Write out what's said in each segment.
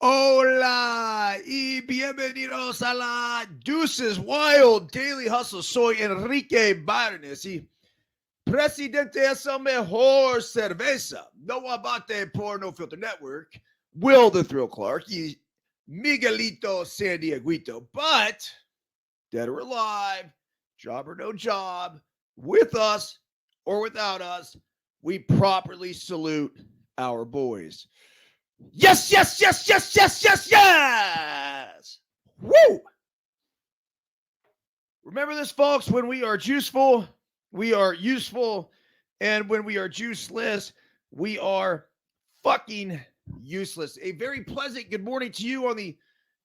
Hola y bienvenidos a la Deuces Wild Daily Hustle. Soy Enrique Byrnes y presidente es el mejor cerveza. No abate por No Filter Network, Will the Thrill Clark y Miguelito San Dieguito. But, dead or alive, job or no job, with us or without us, we properly salute our boys. Yes, yes, yes, yes, yes, yes, yes. Woo! Remember this, folks. When we are juiceful, we are useful. And when we are juiceless, we are fucking useless. A very pleasant good morning to you on the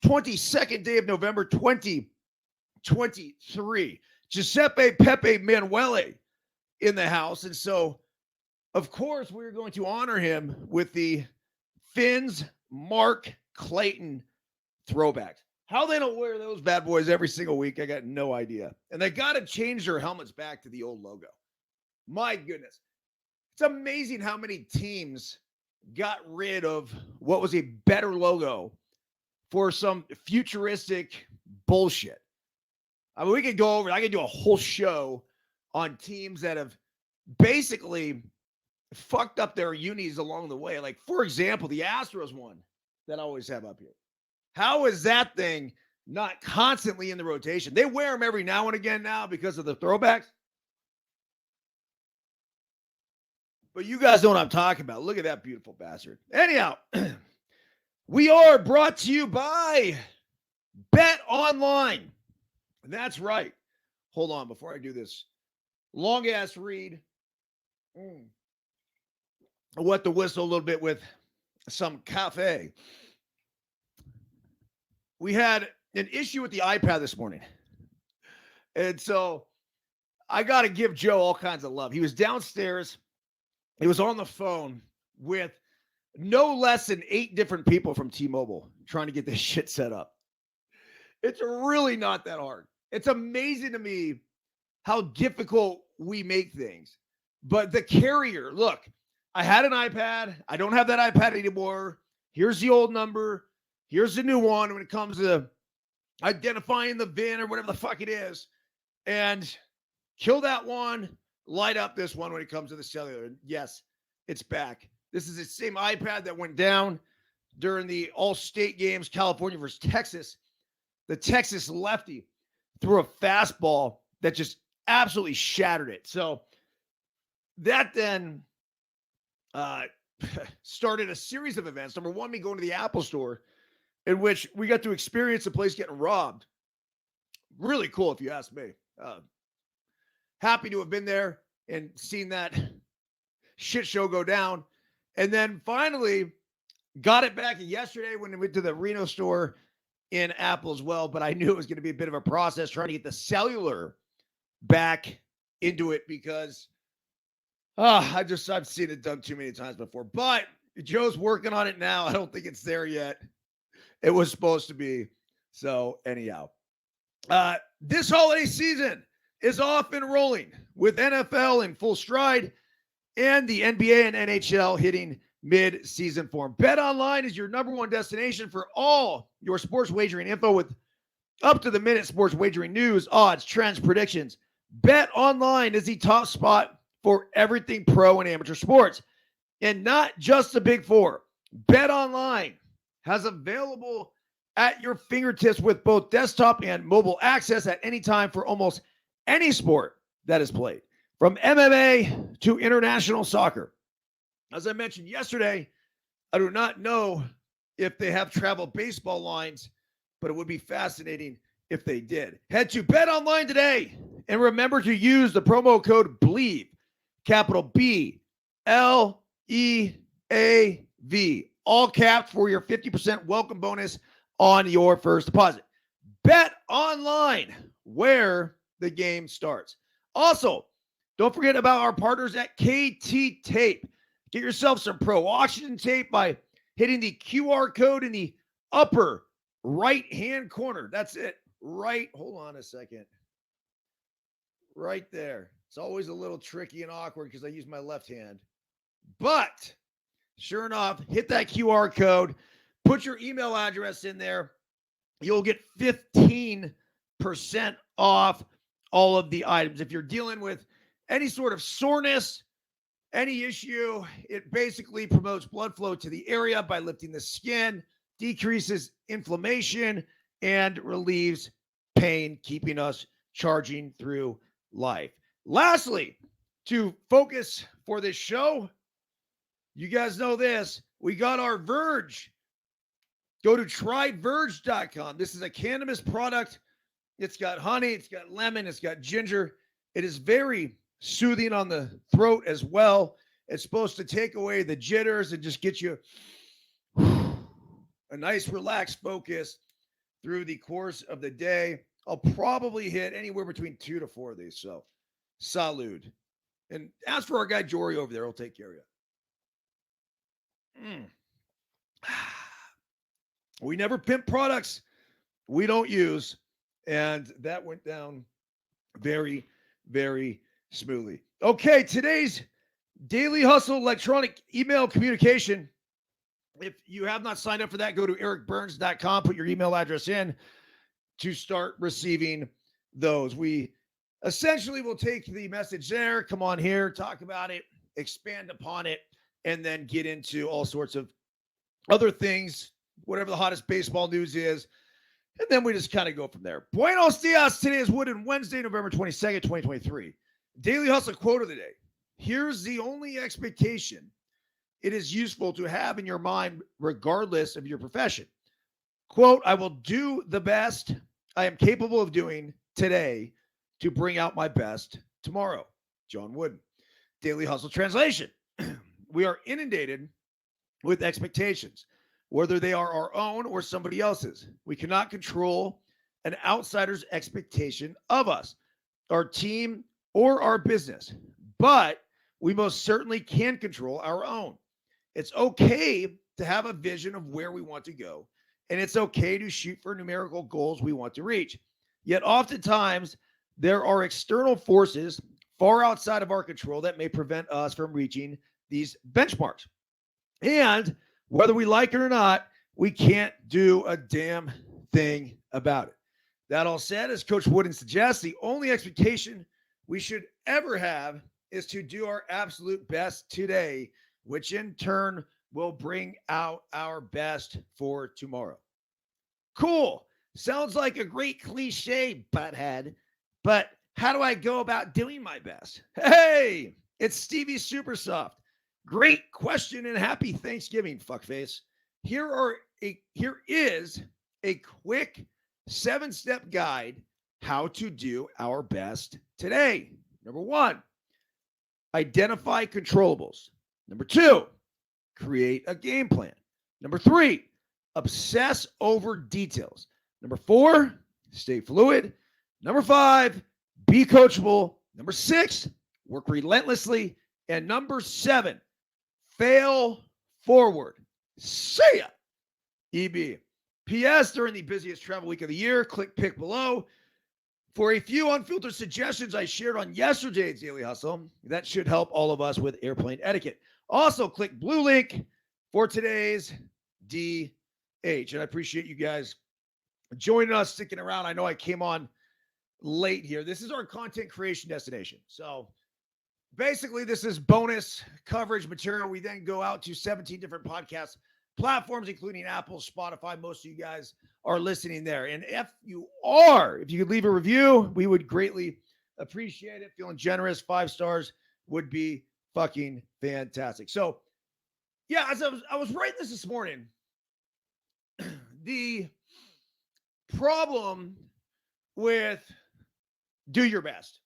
22nd day of November, 2023. Giuseppe Pepe Manuele in the house. And so, of course, we're going to honor him with the Finn's Mark Clayton throwbacks. How they don't wear those bad boys every single week, I got no idea. And they got to change their helmets back to the old logo. My goodness. It's amazing how many teams got rid of what was a better logo for some futuristic bullshit. I mean, we could go over, I could do a whole show on teams that have basically fucked up their unis along the way. Like, for example, the Astros one that I always have up here. How is that thing not constantly in the rotation? They wear them every now and again now because of the throwbacks. But you guys know what I'm talking about. Look at that beautiful bastard. Anyhow, we are brought to you by Bet Online. That's right. Hold on before I do this long ass read. I wet the whistle a little bit with some cafe. We had an issue with the iPad this morning. And so I got to give Joe all kinds of love. He was downstairs. He was on the phone with no less than 8 different people from T-Mobile trying to get this shit set up. It's really not that hard. It's amazing to me how difficult we make things. But the carrier, look, I had an iPad. I don't have that iPad anymore. Here's the old number. Here's the new one when it comes to identifying the VIN or whatever the fuck it is. And kill that one, light up this one when it comes to the cellular. And yes, it's back. This is the same iPad that went down during the all-state games, California versus Texas. The Texas lefty threw a fastball that just absolutely shattered it. So that then started a series of events. Number one, me going to the Apple store, in which we got to experience the place getting robbed. Really cool, if you ask me. Happy to have been there and seen that shit show go down. And then finally got it back yesterday when we went to the Reno store in Apple as well. But I knew it was going to be a bit of a process trying to get the cellular back into it because I've seen it done too many times before. But Joe's working on it now. I don't think it's there yet. It was supposed to be. So anyhow, this holiday season is off and rolling with NFL in full stride and the NBA and NHL hitting mid-season form. Bet Online is your number one destination for all your sports wagering info with up-to-the-minute sports wagering news, odds, trends, predictions. Bet Online is the top spot for everything pro and amateur sports. And not just the big four. Bet Online has available at your fingertips with both desktop and mobile access at any time for almost any sport that is played, from MMA to international soccer. As I mentioned yesterday, I do not know if they have travel baseball lines, but it would be fascinating if they did. Head to Bet Online today and remember to use the promo code BLEAV, capital B-L-E-A-V, all capped for your 50% welcome bonus on your first deposit. Bet Online, where the game starts. Also, don't forget about our partners at KT Tape. Get yourself some pro oxygen tape by hitting the QR code in the upper right-hand corner. That's it. Hold on a second. Right there. It's always a little tricky and awkward because I use my left hand. But sure enough, hit that QR code. Put your email address in there. You'll get 15% off all of the items. If you're dealing with any sort of soreness, any issue, it basically promotes blood flow to the area by lifting the skin, decreases inflammation, and relieves pain, keeping us charging through life. Lastly, to focus for this show, you guys know this. We got our Verge. Go to tryverge.com. This is a cannabis product. It's got honey, it's got lemon, it's got ginger. It is very soothing on the throat as well. It's supposed to take away the jitters and just get you a nice relaxed focus through the course of the day. I'll probably hit anywhere between 2 to 4 of these. So, salud. And as for our guy Jory over there, he'll take care of you. We never pimp products we don't use. And that went down very, very smoothly. Okay, today's Daily Hustle electronic email communication. If you have not signed up for that, go to ericbyrnes.com, put your email address in to start receiving those. We essentially will take the message there, come on here, talk about it, expand upon it, and then get into all sorts of other things, whatever the hottest baseball news is. And then we just kind of go from there. Buenos dias. Today is Wooden Wednesday, November 22nd, 2023. Daily Hustle quote of the day. Here's the only expectation it is useful to have in your mind, regardless of your profession. Quote, I will do the best I am capable of doing today to bring out my best tomorrow. John Wooden. Daily Hustle translation. We are inundated with expectations, whether they are our own or somebody else's. We cannot control an outsider's expectation of us, our team, or our business, but we most certainly can control our own. It's okay to have a vision of where we want to go, and it's okay to shoot for numerical goals we want to reach. Yet oftentimes, there are external forces far outside of our control that may prevent us from reaching these benchmarks. And whether we like it or not, we can't do a damn thing about it. That all said, as Coach Wooden suggests, the only expectation we should ever have is to do our absolute best today, which in turn will bring out our best for tomorrow. Cool. Sounds like a great cliche, butthead. But how do I go about doing my best? Hey, it's Stevie Supersoft. Great question and happy Thanksgiving, fuckface. Here is a quick 7-step guide how to do our best today. Number 1, identify controllables. Number 2, create a game plan. Number 3, obsess over details. Number 4, stay fluid. Number 5, be coachable. Number 6, work relentlessly. And number 7, fail forward. See ya. EB. P.S. During the busiest travel week of the year, click pick below for a few unfiltered suggestions I shared on yesterday's Daily Hustle. That should help all of us with airplane etiquette. Also, click blue link for today's DH. And I appreciate you guys joining us, sticking around. I know I came on late here. This is our content creation destination. So basically, this is bonus coverage material. We then go out to 17 different podcast platforms, including Apple, Spotify. Most of you guys are listening there. And if you could leave a review, we would greatly appreciate it. Feeling generous, 5 stars would be fucking fantastic. So, yeah, as I was writing this morning, the problem with do your best.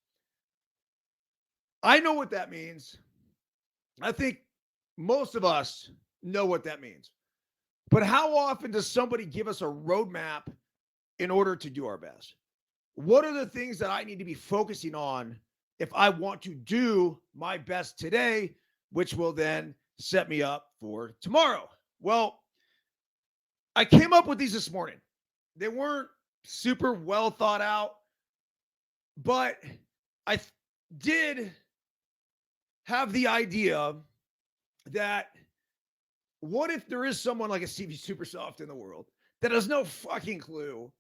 I know what that means. I think most of us know what that means. But how often does somebody give us a roadmap in order to do our best? What are the things that I need to be focusing on if I want to do my best today, which will then set me up for tomorrow? Well, I came up with these this morning. They weren't super well thought out, but I did have the idea that what if there is someone like a CV Supersoft in the world that has no fucking clue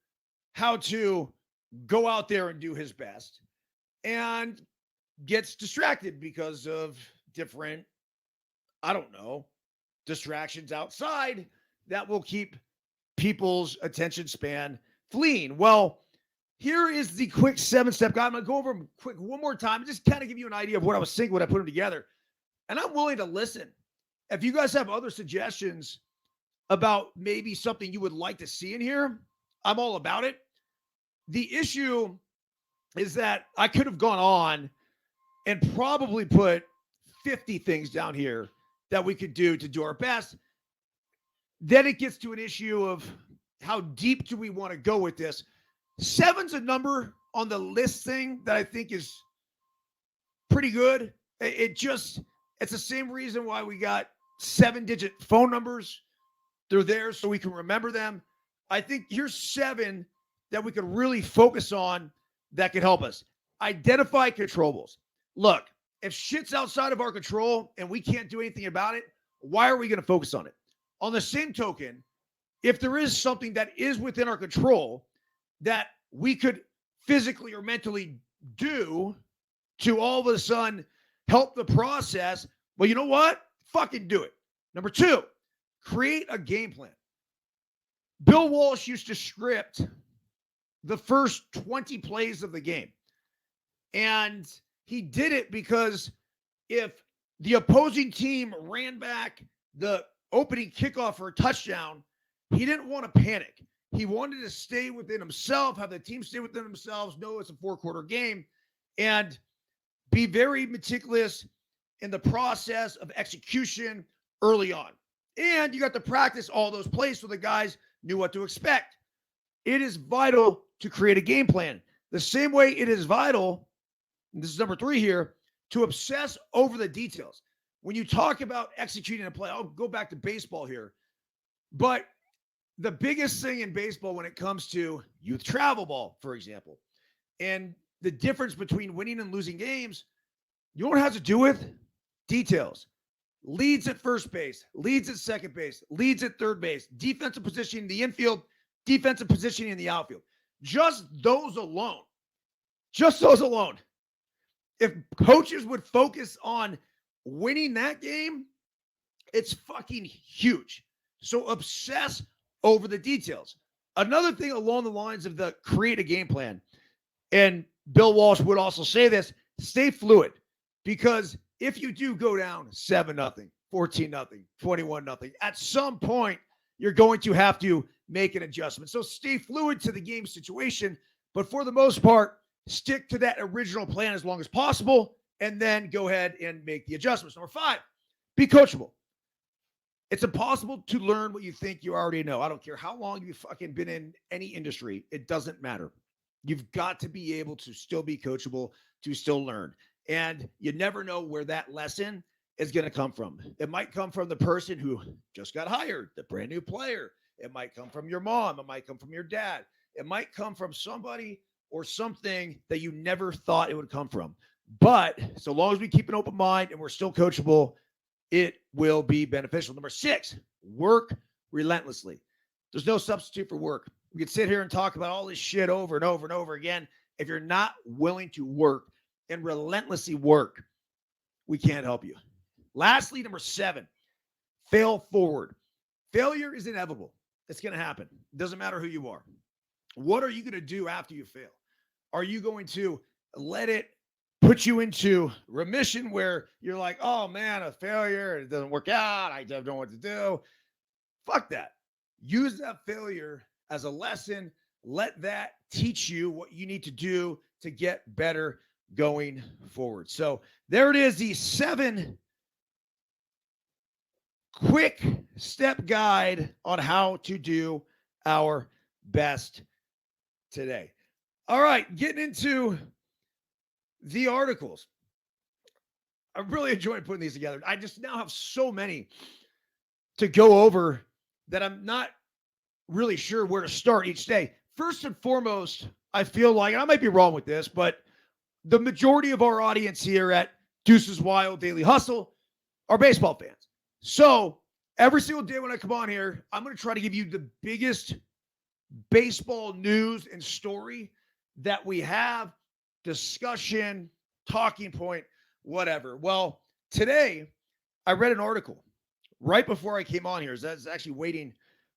how to go out there and do his best and gets distracted because of different, I don't know, distractions outside that will keep people's attention span fleeing? Well, here is the quick 7-step guide. I'm going to go over them quick one more time, just kind of give you an idea of what I was thinking when I put them together. And I'm willing to listen. If you guys have other suggestions about maybe something you would like to see in here, I'm all about it. The issue is that I could have gone on and probably put 50 things down here that we could do to do our best. Then it gets to an issue of how deep do we want to go with this? 7's a number on the list thing that I think is pretty good. It's the same reason why we got 7-digit phone numbers. They're there so we can remember them. I think here's 7 that we could really focus on that could help us. Identify controllables. Look, if shit's outside of our control and we can't do anything about it, why are we going to focus on it? On the same token, if there is something that is within our control that we could physically or mentally do to all of a sudden help the process, well, you know what? Fucking do it. Number 2, create a game plan. Bill Walsh used to script the first 20 plays of the game. And he did it because if the opposing team ran back the opening kickoff for a touchdown, he didn't want to panic. He wanted to stay within himself, have the team stay within themselves, know it's a 4-quarter game, and be very meticulous in the process of execution early on. And you got to practice all those plays so the guys knew what to expect. It is vital to create a game plan. The same way it is vital, and this is number 3 here, to obsess over the details. When you talk about executing a play, I'll go back to baseball here, but the biggest thing in baseball when it comes to youth travel ball, for example, and the difference between winning and losing games, you know what it has to do with? Details. Leads at first base, leads at second base, leads at third base, defensive positioning in the infield, defensive positioning in the outfield. Just those alone. If coaches would focus on winning that game, it's fucking huge. So obsess over the details. Another thing along the lines of the create a game plan, and Bill Walsh would also say this, stay fluid, because if you do go down 7-0, 14-0, 21-0, at some point, you're going to have to make an adjustment. So stay fluid to the game situation, but for the most part, stick to that original plan as long as possible, and then go ahead and make the adjustments. Number 5, be coachable. It's impossible to learn what you think you already know. I don't care how long you've fucking been in any industry. It doesn't matter. You've got to be able to still be coachable, to still learn. And you never know where that lesson is going to come from. It might come from the person who just got hired, the brand new player. It might come from your mom. It might come from your dad. It might come from somebody or something that you never thought it would come from. But so long as we keep an open mind and we're still coachable, it will be beneficial. Number 6, work relentlessly. There's no substitute for work. We could sit here and talk about all this shit over and over and over again. If you're not willing to work and relentlessly work, we can't help you. Lastly, number 7, fail forward. Failure is inevitable. It's going to happen. It doesn't matter who you are. What are you going to do after you fail? Are you going to let it put you into remission where you're like, oh man, a failure, it doesn't work out, I don't know what to do? Fuck that. Use that failure as a lesson. Let that teach you what you need to do to get better going forward. So there it is, the 7 quick step guide on how to do our best today. All right, getting into the articles. I really enjoyed putting these together. I just now have so many to go over that I'm not really sure where to start each day. First and foremost, I feel like, and I might be wrong with this, but the majority of our audience here at Deuces Wild Daily Hustle are baseball fans. So Every single day when I come on here, I'm going to try to give you the biggest baseball news and story that we have, discussion, talking point, whatever. Well, today I read an article right before I came on here. I was actually waiting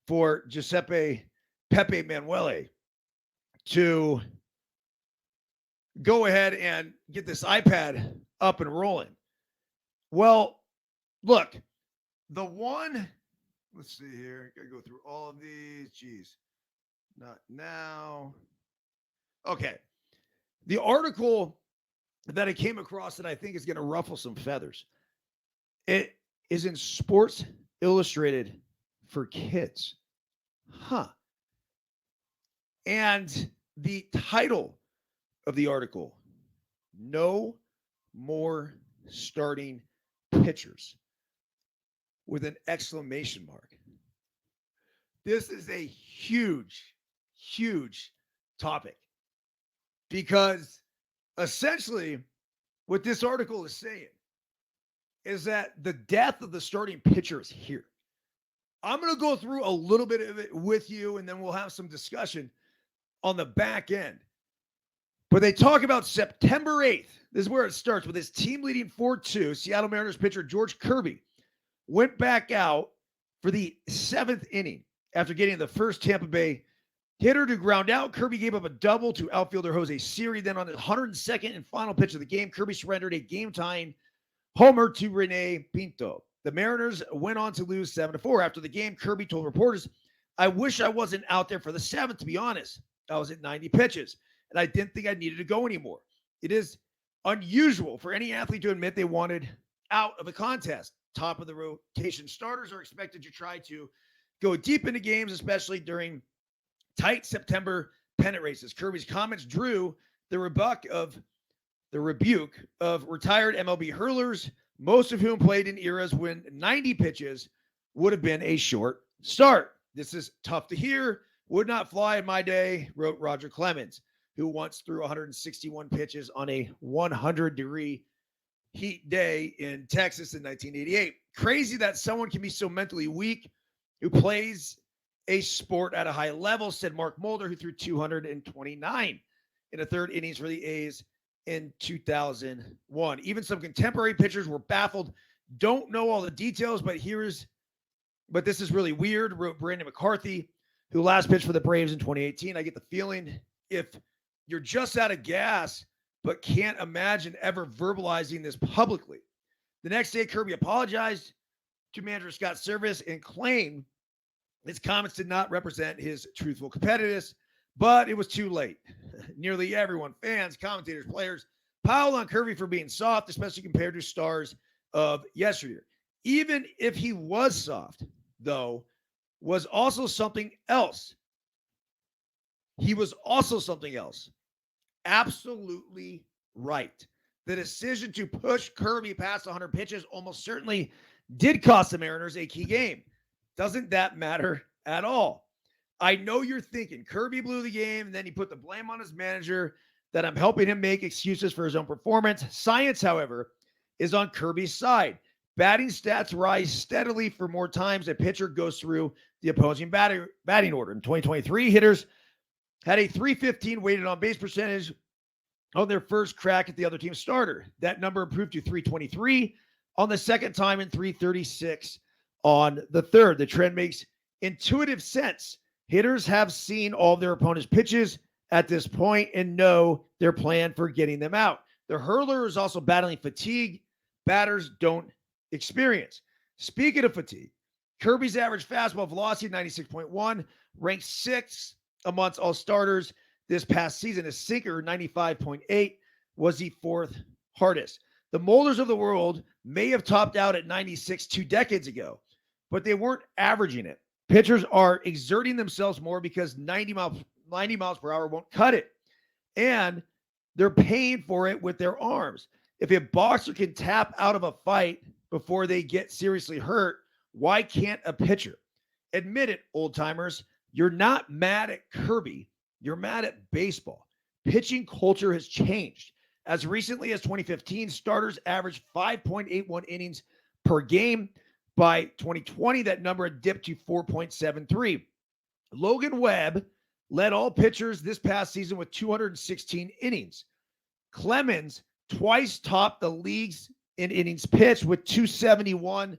for Giuseppe Pepe Manuele to go ahead and get this iPad up and rolling. Well, look, let's see here. Gotta go through all of these. Jeez. Not now. Okay. The article that I came across that I think is going to ruffle some feathers. It is in Sports Illustrated for kids. Huh. And the title of the article, No More Starting Pitchers, with an exclamation mark. This is a huge, huge topic because essentially what this article is saying is that the death of the starting pitcher is here. I'm going to go through a little bit of it with you, and then we'll have some discussion on the back end. But they talk about September 8th. This is where it starts with his team leading 4-2. Seattle Mariners pitcher George Kirby went back out for the 7th inning after getting the first Tampa Bay hitter to ground out. Kirby gave up a double to outfielder Jose Siri. Then on the 102nd and final pitch of the game, Kirby surrendered a game-tying homer to Rene Pinto. The Mariners went on to lose 7-4. After the game, Kirby told reporters, "I wish I wasn't out there for the 7th, to be honest. I was at 90 pitches, and I didn't think I needed to go anymore. It is unusual for any athlete to admit they wanted out of a contest. Top of the rotation starters are expected to try to go deep into games, especially during tight September pennant races." Kirby's comments drew the rebuke of retired MLB hurlers, most of whom played in eras when 90 pitches would have been a short start. "This is tough to hear. Would not fly in my day," wrote Roger Clemens, who once threw 161 pitches on a 100-degree heat day in Texas in 1988. "Crazy that someone can be so mentally weak who plays a sport at a high level," said Mark Mulder, who threw 229 in the third innings for the A's in 2001. "Even some contemporary pitchers were baffled. Don't know all the details, but this is really weird," wrote Brandon McCarthy, who last pitched for the Braves in 2018. "I get the feeling if you're just out of gas, but can't imagine ever verbalizing this publicly." The next day, Kirby apologized to manager Scott Service and claimed his comments did not represent his truthful competitiveness, but it was too late. Nearly everyone, fans, commentators, players, piled on Kirby for being soft, especially compared to stars of yesteryear. Even if he was soft, though, was also something else. He was also something else. Absolutely right. The decision to push Kirby past 100 pitches almost certainly did cost the Mariners a key game. Doesn't that matter at all? I know you're thinking Kirby blew the game and then he put the blame on his manager that I'm helping him make excuses for his own performance. Science, however, is on Kirby's side. Batting stats rise steadily for more times a pitcher goes through the opposing batting order. In 2023, hitters had a .315 weighted on base percentage on their first crack at the other team's starter. That number improved to .323 on the second time and .336 on the third. The trend makes intuitive sense. Hitters have seen all of their opponent's pitches at this point and know their plan for getting them out. The hurler is also battling fatigue batters don't experience. Speaking of fatigue, Kirby's average fastball velocity, 96.1, ranked 6th amongst all starters this past season. His sinker, 95.8, was the 4th hardest. The Mulders of the world may have topped out at 96 2 decades ago, but they weren't averaging it. Pitchers are exerting themselves more because 90 miles per hour won't cut it. And they're paying for it with their arms. If a boxer can tap out of a fight before they get seriously hurt, why can't a pitcher? Admit it, old timers. You're not mad at Kirby. You're mad at baseball. Pitching culture has changed. As recently as 2015, starters averaged 5.81 innings per game. By 2020, that number had dipped to 4.73. Logan Webb led all pitchers this past season with 216 innings. Clemens twice topped the leagues in innings pitched with 271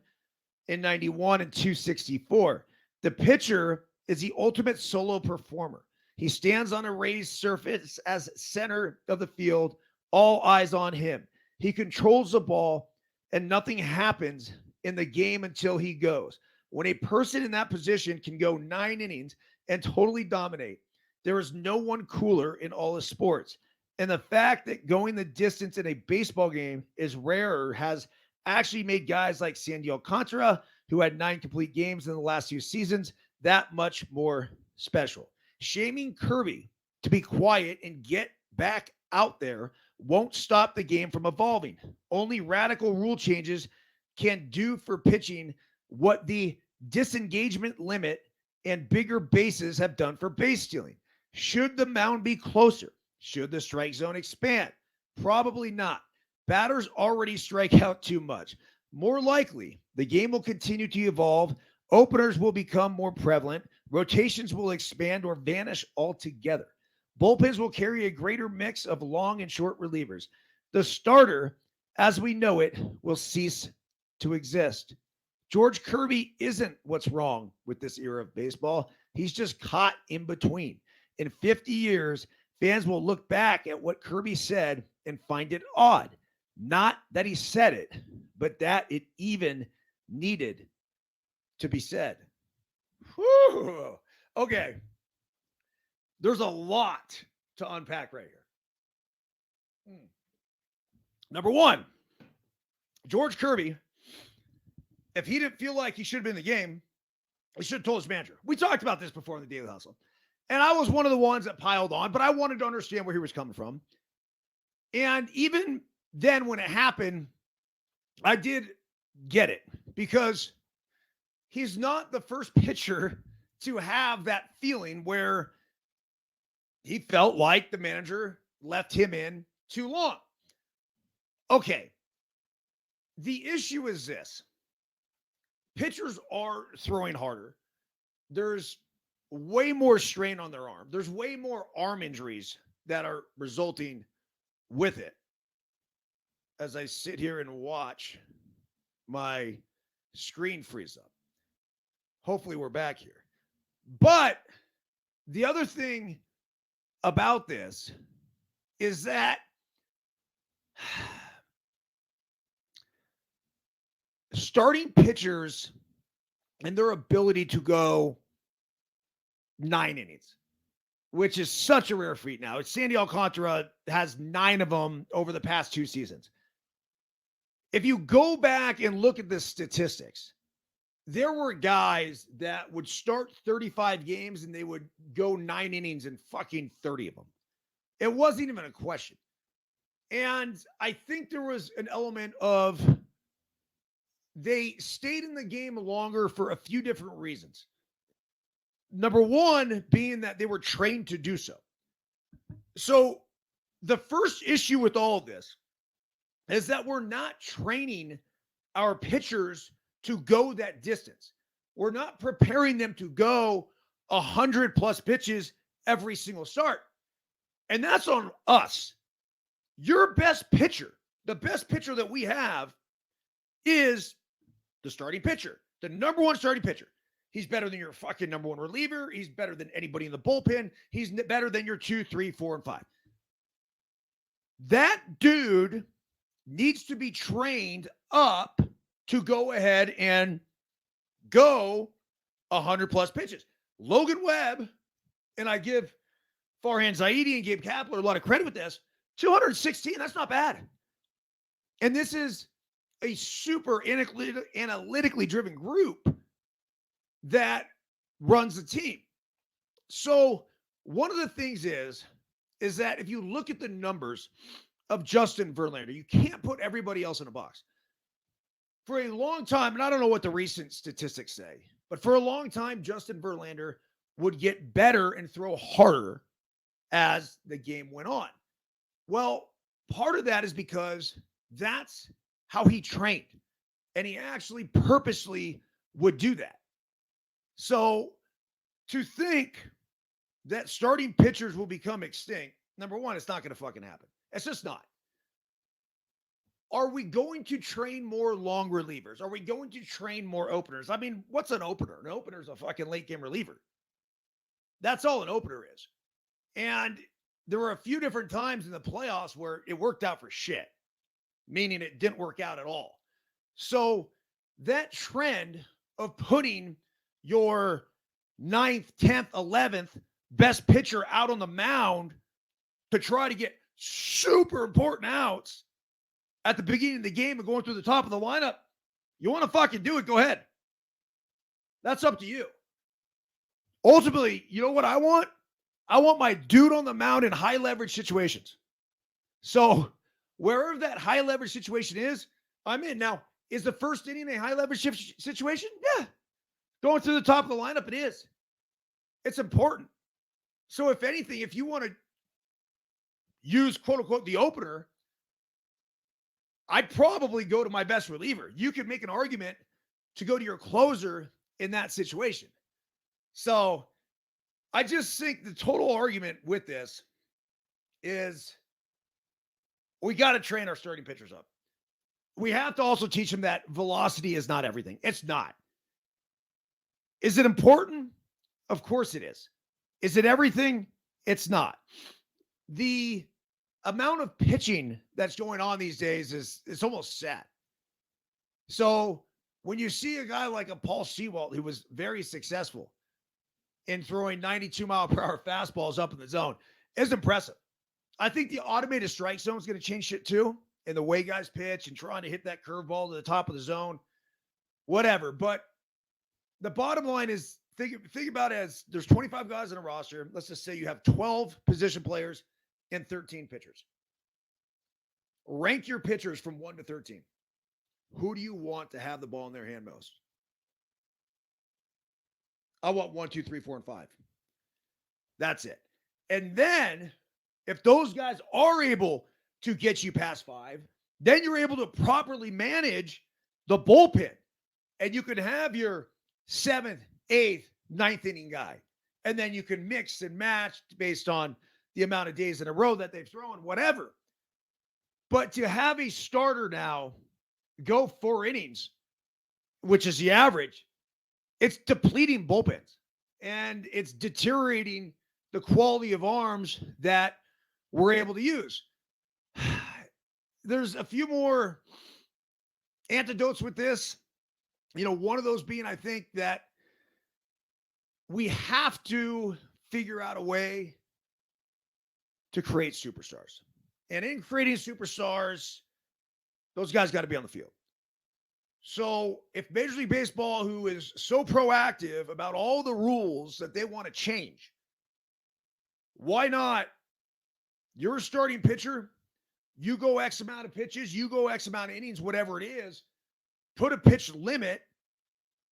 in 91 and 264. The pitcher is the ultimate solo performer. He stands on a raised surface as center of the field, all eyes on him. He controls the ball, and nothing happens in the game until he goes. When a person in that position can go 9 innings and totally dominate, there is no one cooler in all of sports. And the fact that going the distance in a baseball game is rarer has actually made guys like Sandy Alcantara, who had 9 complete games in the last 2 seasons, that much more special. Shaming Kirby to be quiet and get back out there won't stop the game from evolving. Only radical rule changes can do for pitching what the disengagement limit and bigger bases have done for base stealing. Should the mound be closer? Should the strike zone expand? Probably not. Batters already strike out too much. More likely, the game will continue to evolve. Openers will become more prevalent. Rotations will expand or vanish altogether. Bullpens will carry a greater mix of long and short relievers. The starter, as we know it, will cease to exist. George Kirby isn't what's wrong with this era of baseball. He's just caught in between. In 50 years, fans will look back at what Kirby said and find it odd. Not that he said it, but that it even needed to be said. Whew. Okay. There's a lot to unpack right here. Number one, George Kirby, if he didn't feel like he should have been in the game, he should have told his manager. We talked about this before in the Daily Hustle. And I was one of the ones that piled on, but I wanted to understand where he was coming from. And even then when it happened, I did get it because he's not the first pitcher to have that feeling where he felt like the manager left him in too long. Okay. The issue is this. Pitchers are throwing harder. There's way more strain on their arm. There's way more arm injuries that are resulting with it. As I sit here and watch my screen freeze up. Hopefully we're back here. But the other thing about this is that starting pitchers and their ability to go 9 innings, which is such a rare feat now. Sandy Alcantara has 9 of them over the past 2 seasons. If you go back and look at the statistics, there were guys that would start 35 games and they would go 9 innings in fucking 30 of them. It wasn't even a question. And I think there was an element of they stayed in the game longer for a few different reasons. Number one being that they were trained to do so. So the first issue with all of this is that we're not training our pitchers to go that distance. We're not preparing them to go 100 plus pitches every single start. And that's on us. Your best pitcher, the best pitcher that we have is the starting pitcher, the number one starting pitcher. He's better than your fucking number one reliever. He's better than anybody in the bullpen. He's better than your 2, 3, 4, and 5. That dude needs to be trained up to go ahead and go 100 plus pitches. Logan Webb, and I give Farhan Zaidi and Gabe Kapler a lot of credit with this, 216, that's not bad. And this is a super analytically driven group that runs the team. So one of the things is that if you look at the numbers of Justin Verlander, you can't put everybody else in a box. For a long time, and I don't know what the recent statistics say, but for a long time, Justin Verlander would get better and throw harder as the game went on. Well, part of that is because that's how he trained. And he actually purposely would do that. So to think that starting pitchers will become extinct, number one, it's not going to fucking happen. It's just not. Are we going to train more long relievers? Are we going to train more openers? I mean, what's an opener? An opener is a fucking late game reliever. That's all an opener is. And there were a few different times in the playoffs where it worked out for shit, meaning it didn't work out at all. So that trend of putting your 9th, 10th, 11th best pitcher out on the mound to try to get super important outs at the beginning of the game and going through the top of the lineup, you want to fucking do it, go ahead. That's up to you. Ultimately, you know what I want? I want my dude on the mound in high leverage situations. So wherever that high leverage situation is, I'm in. Now, is the first inning a high leverage situation? Yeah. Going through the top of the lineup, it is. It's important. So if anything, if you want to use quote unquote the opener, I'd probably go to my best reliever. You could make an argument to go to your closer in that situation. So I just think the total argument with this is we got to train our starting pitchers up. We have to also teach them that velocity is not everything. It's not. Is it important? Of course it is. Is it everything? It's not. The amount of pitching that's going on these days is almost sad. So when you see a guy like a Paul Sewald, who was very successful in throwing 92-mile-per-hour fastballs up in the zone, it's impressive. I think the automated strike zone is going to change shit too, in the way guys pitch and trying to hit that curveball to the top of the zone, whatever. But the bottom line is, think about it as there's 25 guys in a roster. Let's just say you have 12 position players and 13 pitchers. Rank your pitchers from 1 to 13. Who do you want to have the ball in their hand most? I want 1, 2, 3, 4, and 5. That's it. And then if those guys are able to get you past 5, then you're able to properly manage the bullpen. And you can have your 7th, 8th, 9th inning guy. And then you can mix and match based on the amount of days in a row that they've thrown, whatever. But to have a starter now go 4 innings, which is the average, it's depleting bullpens. And it's deteriorating the quality of arms that we're able to use. There's a few more antidotes with this. You know, one of those being, I think, that we have to figure out a way to create superstars. And in creating superstars, those guys got to be on the field. So if Major League Baseball, who is so proactive about all the rules that they want to change, why not? You're a starting pitcher. You go X amount of pitches. You go X amount of innings, whatever it is. Put a pitch limit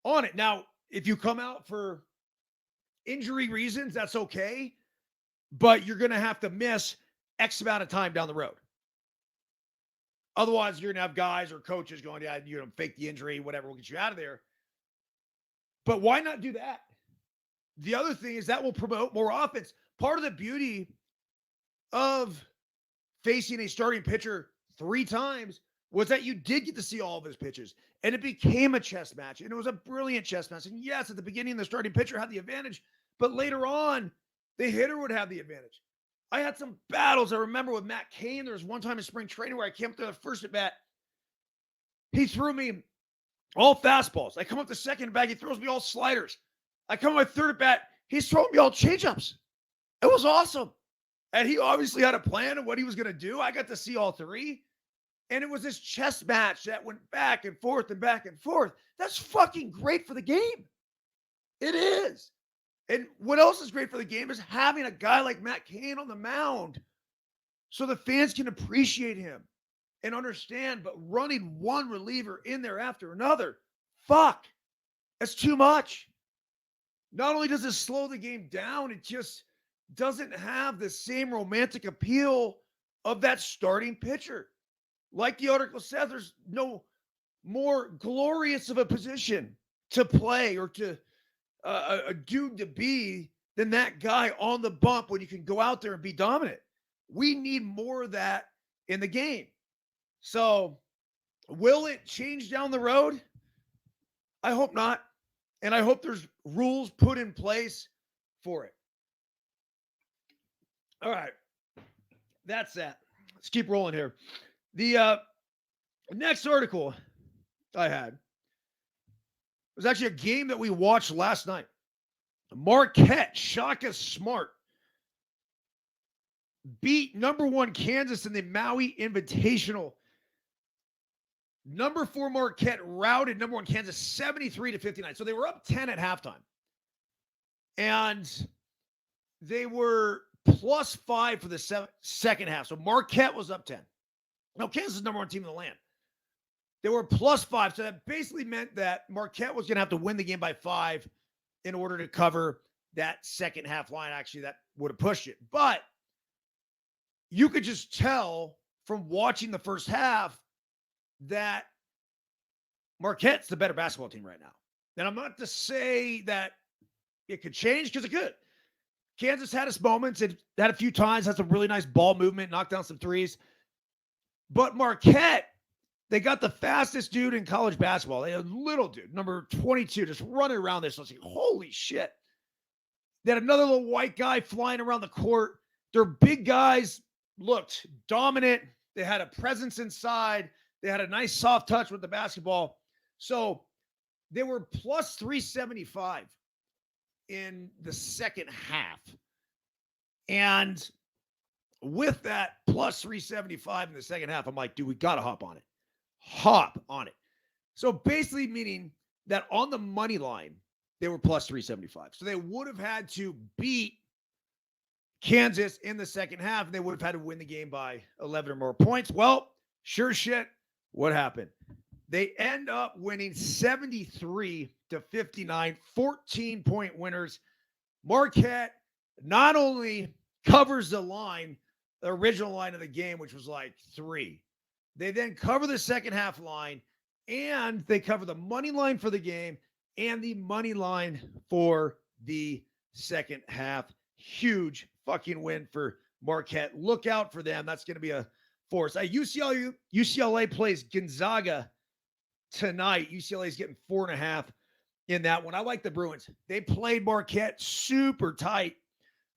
on it. Now, if you come out for injury reasons, that's okay. But you're going to have to miss X amount of time down the road. Otherwise, you're going to have guys or coaches going, yeah, you know, fake the injury, whatever, we'll get you out of there. But why not do that? The other thing is that will promote more offense. Part of the beauty of facing a starting pitcher 3 times was that you did get to see all of his pitches. And it became a chess match. And it was a brilliant chess match. And yes, at the beginning, the starting pitcher had the advantage. But later on, the hitter would have the advantage. I had some battles. I remember with Matt Cain. There was one time in spring training where I came up to the first at bat. He threw me all fastballs. I come up the second at bat. He throws me all sliders. I come up my third at bat. He's throwing me all changeups. It was awesome. And he obviously had a plan of what he was going to do. I got to see all 3. And it was this chess match that went back and forth and back and forth. That's fucking great for the game. It is. And what else is great for the game is having a guy like Matt Cain on the mound so the fans can appreciate him and understand. But running one reliever in there after another, fuck, that's too much. Not only does it slow the game down, it just doesn't have the same romantic appeal of that starting pitcher. Like the article said, there's no more glorious of a position to play or to a dude to be than that guy on the bump when you can go out there and be dominant. We need more of that in the game. So, will it change down the road? I hope not. And I hope there's rules put in place for it. All right. That's that. Let's keep rolling here. The next article I had was actually a game that we watched last night. Marquette, Shaka Smart, beat number 1 Kansas in the Maui Invitational. Number 4 Marquette routed number 1 Kansas 73-59. So they were up 10 at halftime. And they were +5 for the second half. So Marquette was up 10. Now, Kansas is number 1 team in the land. They were +5. So that basically meant that Marquette was going to have to win the game by 5 in order to cover that second half line. Actually, that would have pushed it. But you could just tell from watching the first half that Marquette's the better basketball team right now. And I'm not to say that it could change, because it could. Kansas had its moments. It had a few times, had some really nice ball movement, knocked down some threes. But Marquette, they got the fastest dude in college basketball. They had a little dude, number 22, just running around this. I was like, holy shit. They had another little white guy flying around the court. Their big guys looked dominant. They had a presence inside. They had a nice soft touch with the basketball. So they were +375 in the second half. And with that +375 in the second half, I'm like, dude, we got to hop on it. Hop on it. So basically meaning that on the money line, they were +375. So they would have had to beat Kansas in the second half, and they would have had to win the game by 11 or more points. Well, sure shit, what happened? They end up winning 73-59, 14-point winners. Marquette not only covers the line, the original line of the game, which was like 3. They then cover the second half line, and they cover the money line for the game and the money line for the second half. Huge fucking win for Marquette. Look out for them. That's going to be a force. UCLA plays Gonzaga tonight. UCLA is getting 4.5 in that one. I like the Bruins. They played Marquette super tight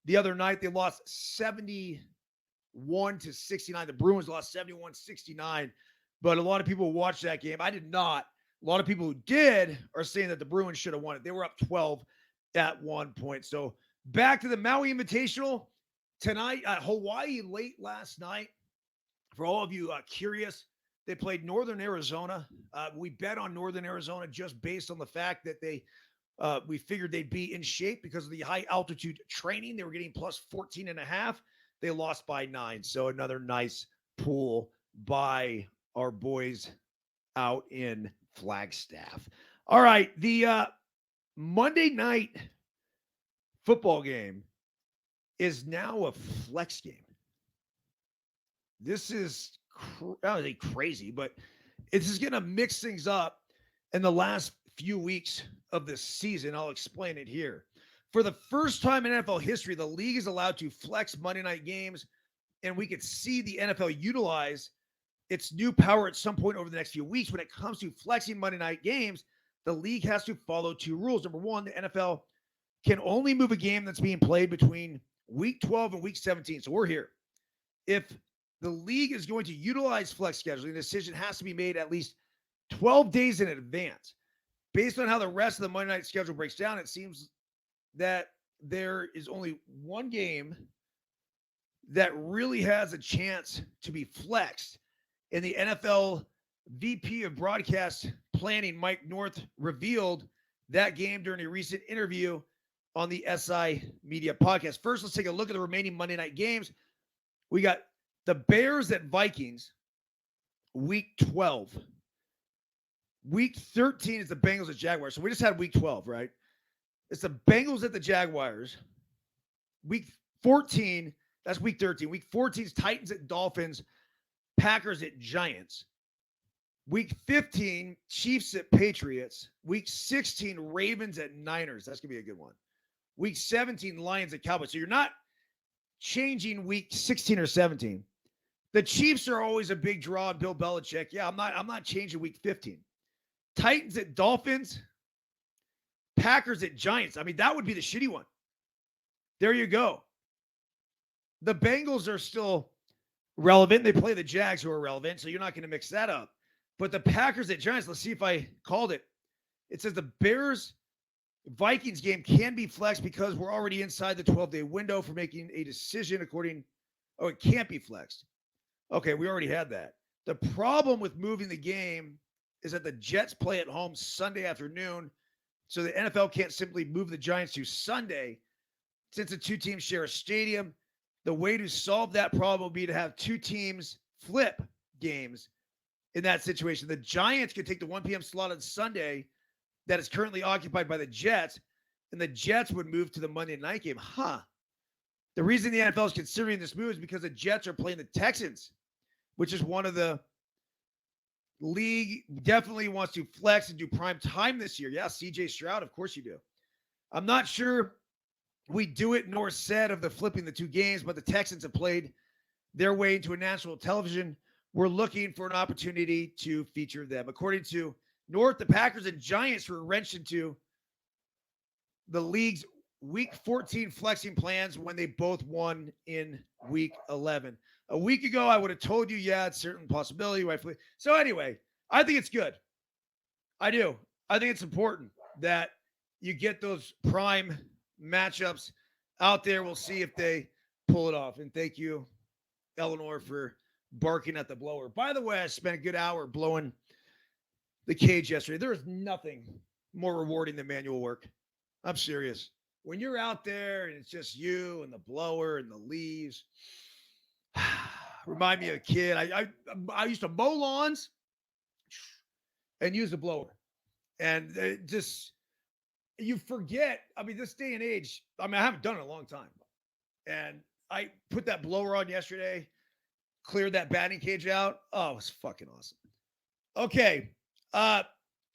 the other night. They lost 71-69. The Bruins lost 71-69. But a lot of people watched that game. I did not. A lot of people who did are saying that the Bruins should have won it. They were up 12 at one point. So back to the Maui Invitational tonight. Hawaii late last night. For all of you curious, they played Northern Arizona. We bet on Northern Arizona just based on the fact that we figured they'd be in shape because of the high altitude training. They were getting +14.5. They lost by 9. So another nice pool by our boys out in Flagstaff. All right. The Monday night football game is now a flex game. This is crazy, but it's just going to mix things up in the last few weeks of this season. I'll explain it here. For the first time in NFL history, the league is allowed to flex Monday night games, and we could see the NFL utilize its new power at some point over the next few weeks. When it comes to flexing Monday night games, the league has to follow 2 rules. Number 1, the NFL can only move a game that's being played between week 12 and week 17. So we're here. If the league is going to utilize flex scheduling, the decision has to be made at least 12 days in advance. Based on how the rest of the Monday night schedule breaks down, it seems that there is only one game that really has a chance to be flexed. And the NFL VP of Broadcast Planning, Mike North, revealed that game during a recent interview on the SI Media podcast. First, let's take a look at the remaining Monday night games. We got the Bears at Vikings, week 12. Week 13 is the Bengals at Jaguars. So we just had week 12, right? It's the Bengals at the Jaguars. Week 14, that's week 13. Week 14 is Titans at Dolphins, Packers at Giants. Week 15, Chiefs at Patriots. Week 16, Ravens at Niners. That's going to be a good one. Week 17, Lions at Cowboys. So you're not changing week 16 or 17. The Chiefs are always a big draw on Bill Belichick. Yeah, I'm not changing week 15. Titans at Dolphins. Packers at Giants. I mean, that would be the shitty one. There you go. The Bengals are still relevant. They play the Jags, who are relevant, so you're not going to mix that up. But the Packers at Giants, let's see if I called it. It says the Bears-Vikings game can be flexed because we're already inside the 12-day window for making a decision it can't be flexed. Okay, we already had that. The problem with moving the game is that the Jets play at home Sunday afternoon, so the NFL can't simply move the Giants to Sunday. Since the two teams share a stadium, the way to solve that problem will be to have two teams flip games in that situation. The Giants could take the 1 p.m. slot on Sunday that is currently occupied by the Jets, and the Jets would move to the Monday night game. The reason the NFL is considering this move is because the Jets are playing the Texans, which is one of the league definitely wants to flex and do prime time this year. Yeah, CJ Stroud, of course you do. I'm not sure we do it nor said of the flipping the two games, but the Texans have played their way into a national television. We're looking for an opportunity to feature them. According to North, the Packers and Giants were wrenched into the league's Week 14 flexing plans when they both won in Week 11. A week ago, I would have told you, yeah, it's a certain possibility. So anyway, I think it's good. I do. I think it's important that you get those prime matchups out there. We'll see if they pull it off. And thank you, Eleanor, for barking at the blower. By the way, I spent a good hour blowing the cage yesterday. There is nothing more rewarding than manual work. I'm serious. When you're out there and it's just you and the blower and the leaves, remind me of a kid. I used to mow lawns and use a blower. And you forget. I mean, this day and age, I haven't done it in a long time. And I put that blower on yesterday, cleared that batting cage out. Oh, it was fucking awesome. Okay.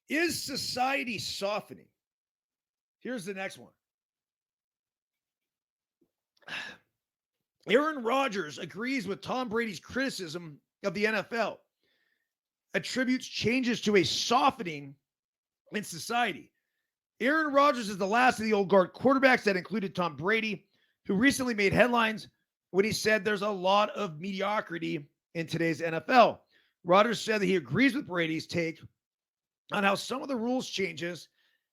Is society softening? Here's the next one. Aaron Rodgers agrees with Tom Brady's criticism of the NFL, attributes changes to a softening in society. Aaron Rodgers is the last of the old guard quarterbacks that included Tom Brady, who recently made headlines when he said there's a lot of mediocrity in today's NFL. Rodgers said that he agrees with Brady's take on how some of the rules changes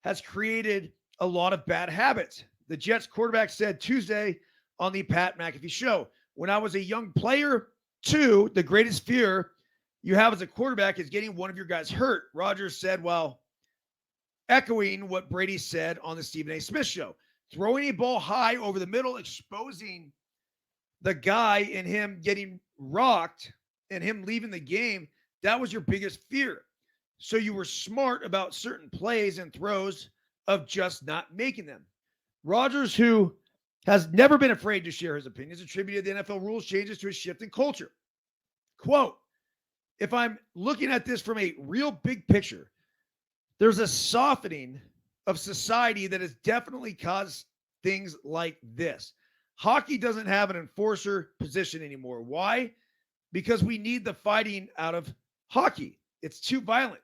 has created a lot of bad habits. The Jets quarterback said Tuesday on the Pat McAfee show, when I was a young player, too, the greatest fear you have as a quarterback is getting one of your guys hurt, Rodgers said while echoing what Brady said on the Stephen A. Smith show. Throwing a ball high over the middle, exposing the guy and him getting rocked and him leaving the game, that was your biggest fear. So you were smart about certain plays and throws of just not making them. Rodgers, who has never been afraid to share his opinions, attributed the NFL rules changes to a shift in culture. Quote, if I'm looking at this from a real big picture, there's a softening of society that has definitely caused things like this. Hockey doesn't have an enforcer position anymore. Why? Because we need the fighting out of hockey. It's too violent.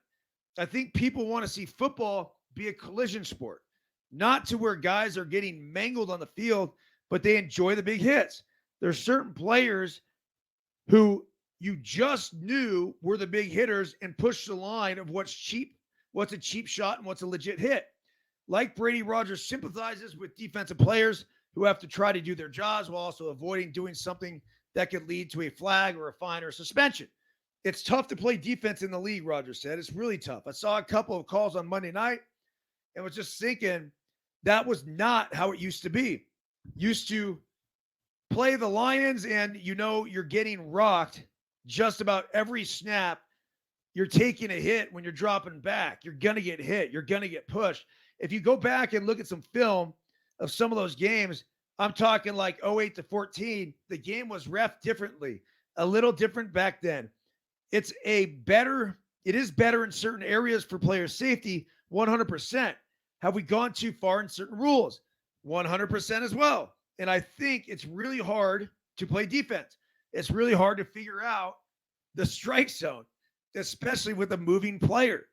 I think people want to see football be a collision sport, not to where guys are getting mangled on the field, but they enjoy the big hits. There's certain players who you just knew were the big hitters and pushed the line of what's cheap, what's a cheap shot, and what's a legit hit. Like Brady, Rodgers sympathizes with defensive players who have to try to do their jobs while also avoiding doing something that could lead to a flag or a fine or a suspension. It's tough to play defense in the league, Rodgers said. It's really tough. I saw a couple of calls on Monday night and was just thinking that was not how it used to be. Used to play the Lions and you're getting rocked just about every snap. You're taking a hit when you're dropping back. You're going to get hit. You're going to get pushed. If you go back and look at some film of some of those games, I'm talking like 08 to 14, the game was ref differently, a little different back then. It's a better It is better in certain areas for player safety, 100%. Have we gone too far in certain rules? 100% as well. And I think it's really hard to play defense. It's really hard to figure out the strike zone, especially with a moving player.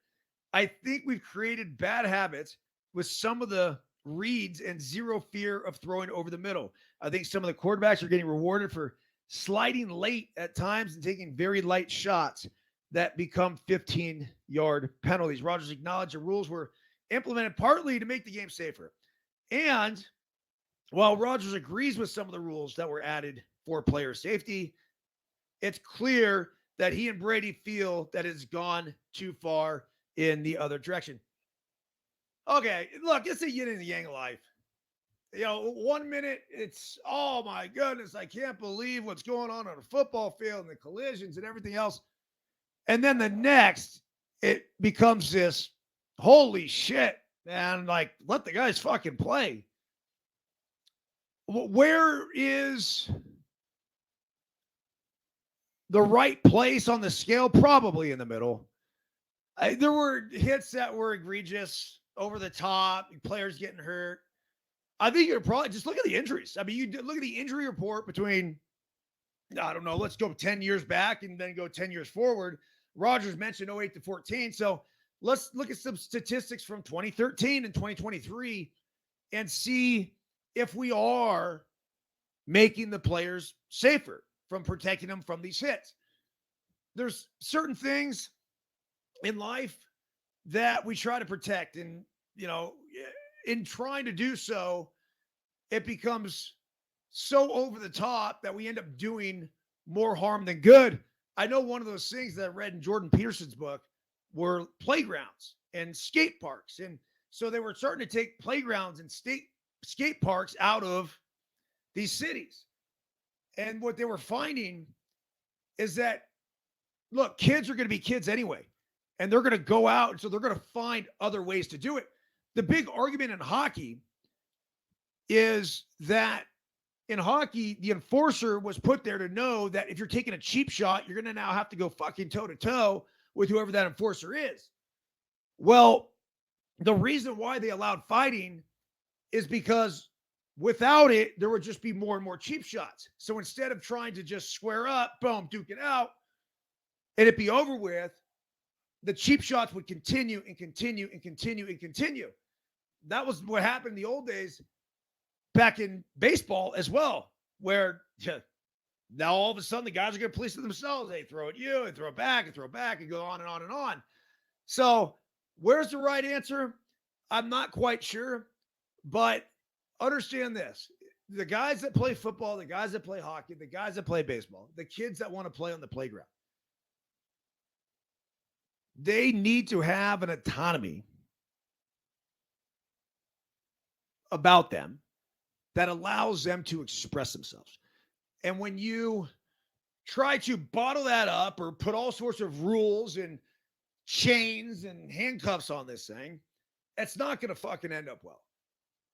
I think we've created bad habits with some of the reads and zero fear of throwing over the middle. I think some of the quarterbacks are getting rewarded for sliding late at times and taking very light shots that become 15-yard penalties. Rodgers acknowledged the rules were implemented partly to make the game safer. And while Rodgers agrees with some of the rules that were added for player safety, it's clear that he and Brady feel that it's gone too far in the other direction. Okay, look, it's a yin and yang of life. 1 minute it's, oh my goodness, I can't believe what's going on a football field and the collisions and everything else. And then the next, it becomes this, holy shit, man, like, let the guys fucking play. Where is the right place on the scale? Probably in the middle. There were hits that were egregious, over the top, players getting hurt. I think you're probably just look at the injuries. I mean, you look at the injury report between, I don't know, let's go 10 years back and then go 10 years forward. Rodgers mentioned 08 to 14. So let's look at some statistics from 2013 and 2023 and see if we are making the players safer from protecting them from these hits. There's certain things in life that we try to protect, and in trying to do so, it becomes so over the top that we end up doing more harm than good. I know one of those things that I read in Jordan Peterson's book were playgrounds and skate parks. And so they were starting to take playgrounds and skate parks out of these cities. And what they were finding is that, look, kids are going to be kids anyway, and they're going to go out. So they're going to find other ways to do it. The big argument in hockey is that in hockey, the enforcer was put there to know that if you're taking a cheap shot, you're going to now have to go fucking toe to toe with whoever that enforcer is. Well, the reason why they allowed fighting is because without it, there would just be more and more cheap shots. So instead of trying to just square up, boom, duke it out, and it be over with, the cheap shots would continue and continue and continue and continue. That was what happened in the old days back in baseball as well, where now all of a sudden the guys are going to police it themselves. They throw at you and throw it back and throw it back and go on and on and on. So where's the right answer? I'm not quite sure, but understand this. The guys that play football, the guys that play hockey, the guys that play baseball, the kids that want to play on the playground, they need to have an autonomy about them that allows them to express themselves. And when you try to bottle that up or put all sorts of rules and chains and handcuffs on this thing, it's not going to fucking end up well.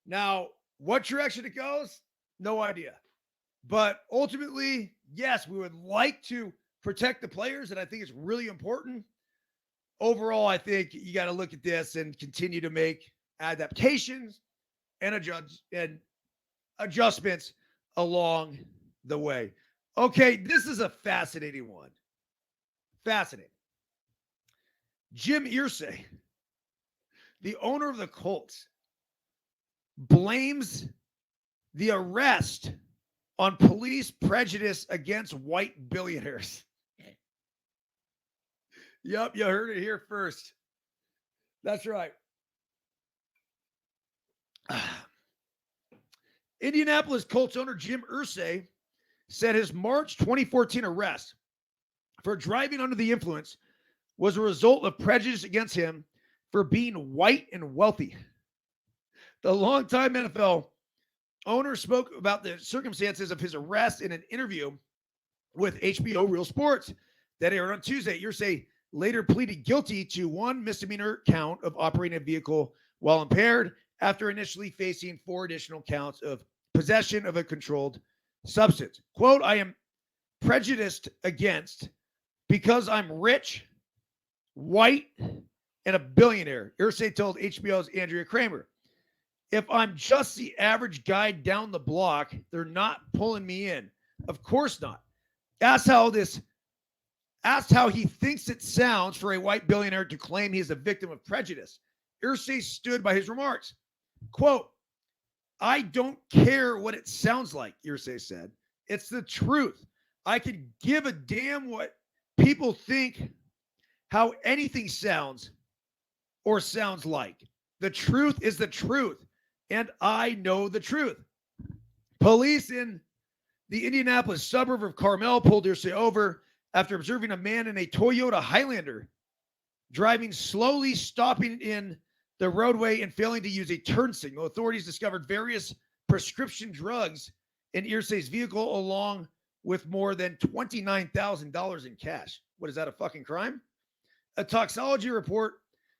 Now, what direction it goes, no idea. But ultimately, yes, we would like to protect the players, and I think it's really important. Overall, I think you got to look at this and continue to make adaptations and adjustments along the way. Okay, this is a fascinating one. Fascinating. Jim Irsay, the owner of the Colts, blames the arrest on police prejudice against white billionaires. Yep, you heard it here first. That's right. Indianapolis Colts owner Jim Irsay said his March 2014 arrest for driving under the influence was a result of prejudice against him for being white and wealthy. The longtime NFL owner spoke about the circumstances of his arrest in an interview with HBO Real Sports that aired on Tuesday. Irsay later pleaded guilty to one misdemeanor count of operating a vehicle while impaired after initially facing 4 additional counts of possession of a controlled substance. Quote, I am prejudiced against because I'm rich white, and a billionaire. Irsay told HBO's Andrea Kramer, if I'm just the average guy down the block, they're not pulling me in. Of course not. That's how he thinks it sounds for a white billionaire to claim he is a victim of prejudice. Irsay stood by his remarks. Quote, I don't care what it sounds like, Irsay said. It's the truth. I could give a damn what people think, how anything sounds or sounds like. The truth is the truth, and I know the truth. Police in the Indianapolis suburb of Carmel pulled Irsay over after observing a man in a Toyota Highlander driving slowly, stopping in the roadway and failing to use a turn signal. Authorities discovered various prescription drugs in Irsay's vehicle, along with more than $29,000 in cash. What is that, a fucking crime? A toxicology report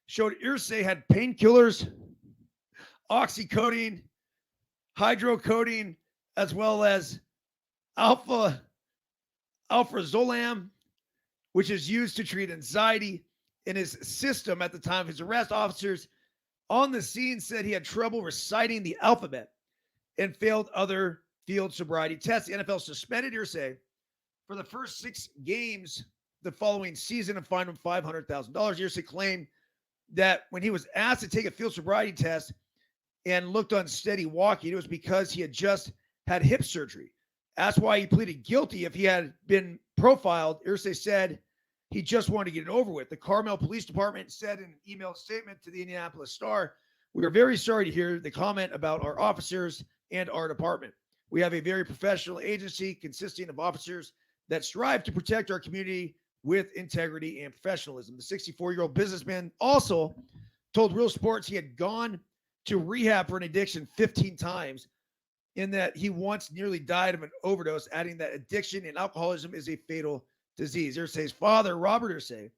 showed Irsay had painkillers, oxycodone, hydrocodone, as well as alprazolam, which is used to treat anxiety, in his system at the time of his arrest. Officers on the scene said he had trouble reciting the alphabet and failed other field sobriety tests. The NFL suspended Irsay for the first 6 games the following season and fined him $500,000. Irsay claimed that when he was asked to take a field sobriety test and looked unsteady walking, it was because he had just had hip surgery. That's why he pleaded guilty. If he had been profiled, Irsay said he just wanted to get it over with. The Carmel Police Department said in an email statement to the Indianapolis Star, we are very sorry to hear the comment about our officers and our department. We have a very professional agency consisting of officers that strive to protect our community with integrity and professionalism. The 64-year-old businessman also told Real Sports he had gone to rehab for an addiction 15 times, in that he once nearly died of an overdose, adding that addiction and alcoholism is a fatal disease. Irsay's father, Robert Irsay,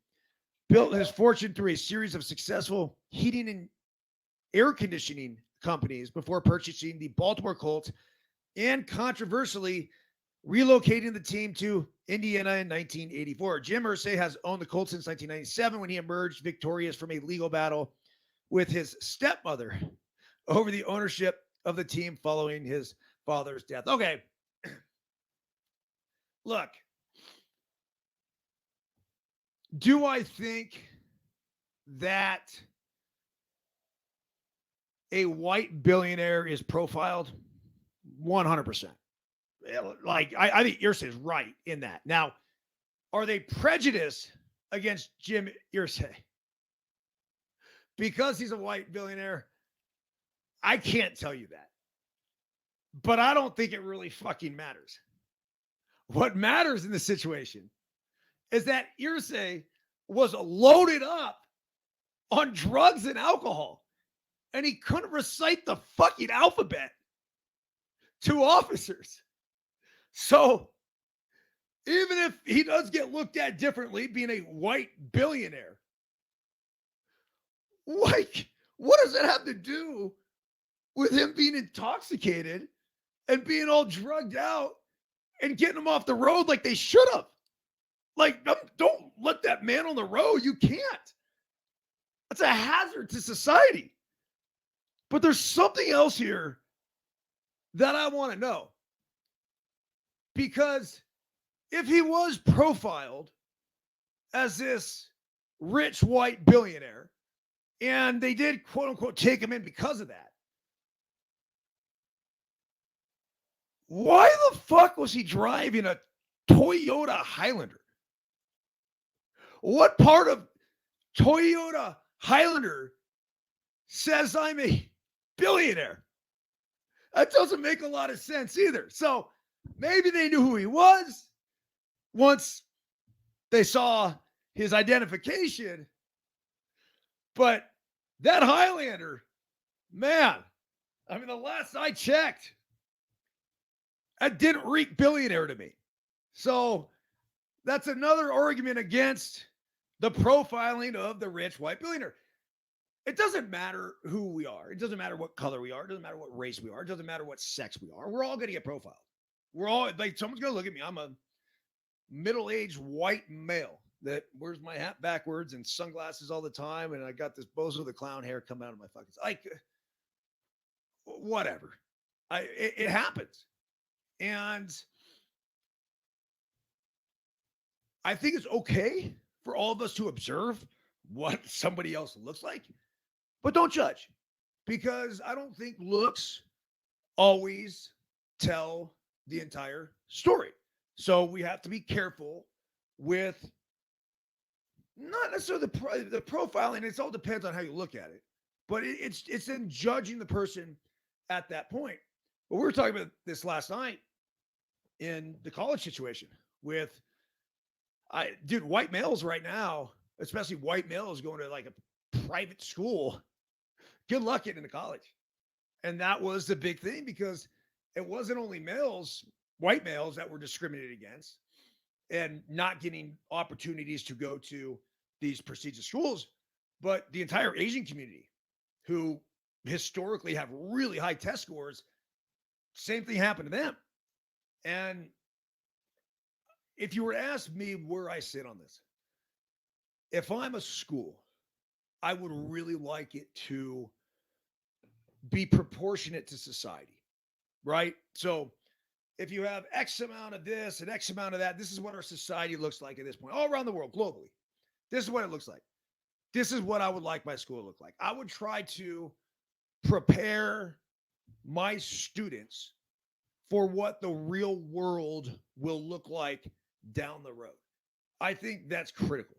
built his fortune through a series of successful heating and air conditioning companies before purchasing the Baltimore Colts and controversially relocating the team to Indiana in 1984. Jim Irsay has owned the Colts since 1997, when he emerged victorious from a legal battle with his stepmother over the ownership of the team following his father's death. Okay. Look, do I think that a white billionaire is profiled? 100%. Like, I think Irsay is right in that. Now, are they prejudiced against Jim Irsay because he's a white billionaire? I can't tell you that. But I don't think it really fucking matters. What matters in the situation is that Irsay was loaded up on drugs and alcohol, and he couldn't recite the fucking alphabet to officers. So even if he does get looked at differently, being a white billionaire, like, what does that have to do with him being intoxicated and being all drugged out and getting him off the road like they should have? Like, don't let that man on the road. You can't. That's a hazard to society. But there's something else here that I want to know. Because if he was profiled as this rich white billionaire, and they did, quote unquote, take him in because of that, why the fuck was he driving a Toyota Highlander? What part of Toyota Highlander says I'm a billionaire? That doesn't make a lot of sense either. So maybe they knew who he was once they saw his identification. But that Highlander, man, I mean, the last I checked, that didn't reek billionaire to me. So that's another argument against the profiling of the rich white billionaire. It doesn't matter who we are. It doesn't matter what color we are. It doesn't matter what race we are. It doesn't matter what sex we are. We're all going to get profiled. We're all, like, someone's going to look at me. I'm a middle-aged white male. that wears my hat backwards and sunglasses all the time, and I got this Bozo the Clown hair coming out of my fucking like whatever. It happens, and I think it's okay for all of us to observe what somebody else looks like, but don't judge, because I don't think looks always tell the entire story. So we have to be careful with not necessarily the profiling. It all depends on how you look at it, but it's in judging the person at that point. But we were talking about this last night in the college situation with white males right now, especially white males going to like a private school. Good luck getting into college. And that was the big thing, because it wasn't only white males that were discriminated against and not getting opportunities to go to these prestigious schools, but the entire Asian community, who historically have really high test scores. Same thing happened to them. And if you were to ask me where I sit on this, if I'm a school, I would really like it to be proportionate to society, right? So if you have X amount of this and X amount of that, this is what our society looks like at this point, all around the world, globally. This is what it looks like. This is what I would like my school to look like. I would try to prepare my students for what the real world will look like down the road. I think that's critical.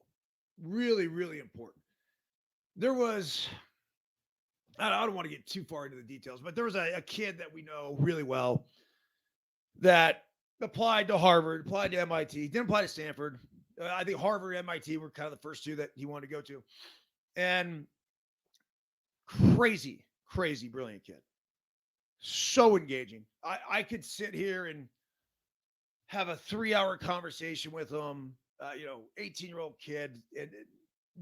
Really, really important. There was, I don't want to get too far into the details, but there was a kid that we know really well that applied to Harvard, applied to MIT, didn't apply to Stanford. I think Harvard and MIT were kind of the first two that he wanted to go to. And crazy, crazy, brilliant kid. So engaging. I could sit here and have a 3-hour conversation with him, 18-year-old kid, and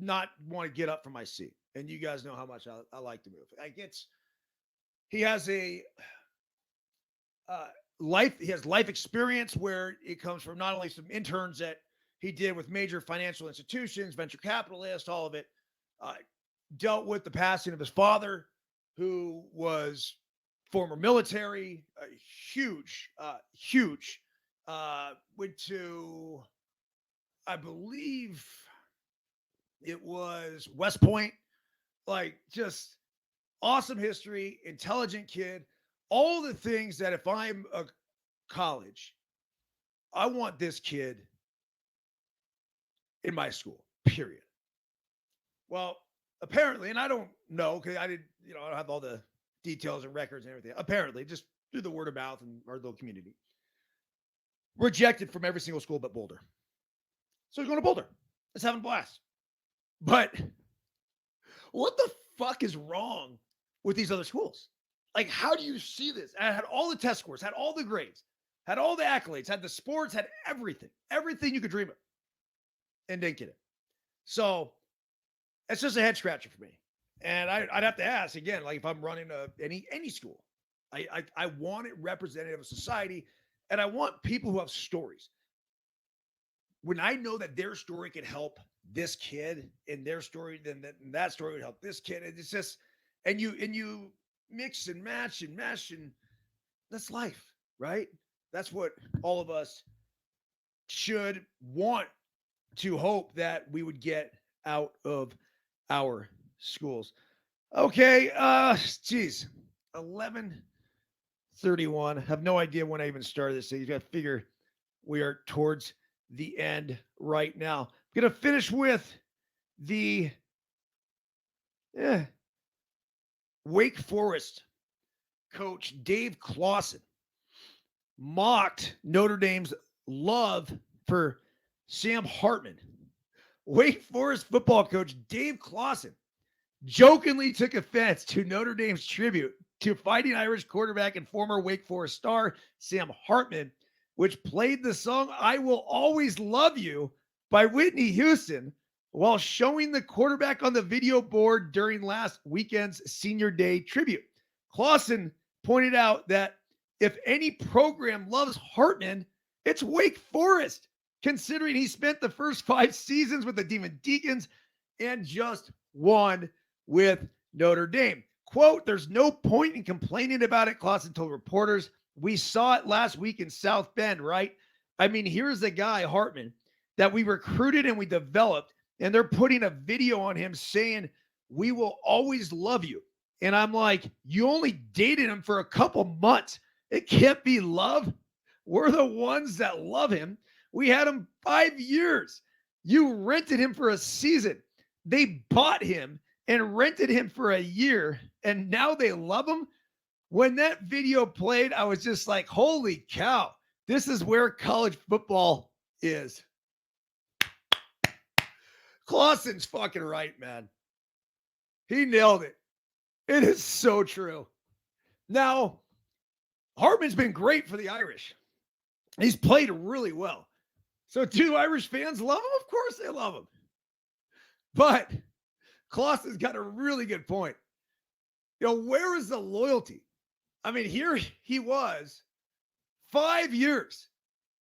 not want to get up from my seat. And you guys know how much I like to move. He has a life experience where it comes from not only some interns that he did with major financial institutions, venture capitalists, all of it, dealt with the passing of his father, who was former military, huge, went to, I believe it was West Point, like just awesome history, intelligent kid, all the things that if I'm a college, I want this kid in my school, period. Well, apparently, and I don't know, because I don't have all the details and records and everything. Apparently, just through the word of mouth and our little community, rejected from every single school but Boulder. So he's going to Boulder. It's having a blast. But what the fuck is wrong with these other schools? Like, how do you see this? I had all the test scores, had all the grades, had all the accolades, had the sports, had everything you could dream of, and didn't get it. So it's just a head scratcher for me. And I'd have to ask again, like if I'm running any school, I want it representative of society, and I want people who have stories. When I know that their story could help this kid, and their story, then that story would help this kid. It's just, and you mix and match, and that's life, right? That's what all of us should want to hope that we would get out of our schools. Okay, geez, 11:31. Have no idea when I even started this thing. You got to figure we are towards the end right now. I'm gonna finish with the Wake Forest coach Dave Clawson mocked Notre Dame's love for Sam Hartman. Wake Forest football coach Dave Clawson jokingly took offense to Notre Dame's tribute to Fighting Irish quarterback and former Wake Forest star Sam Hartman, which played the song "I Will Always Love You" by Whitney Houston while showing the quarterback on the video board during last weekend's Senior Day tribute. Clawson pointed out that if any program loves Hartman, it's Wake Forest, considering he spent the first 5 seasons with the Demon Deacons and just won with Notre Dame. Quote, there's no point in complaining about it, Clausen told reporters. We saw it last week in South Bend, right? I mean, here's a guy, Hartman, that we recruited and we developed, and they're putting a video on him saying, we will always love you. And I'm like, you only dated him for a couple months. It can't be love. We're the ones that love him. We had him 5 years. You rented him for a season. They bought him and rented him for a year, and now they love him. When that video played, I was just like, holy cow, this is where college football is. Clausen's fucking right, man. He nailed it. It is so true. Now, Hartman's been great for the Irish. He's played really well. So do Irish fans love him? Of course they love him. But Clausen's got a really good point. You know, where is the loyalty? I mean, here he was 5 years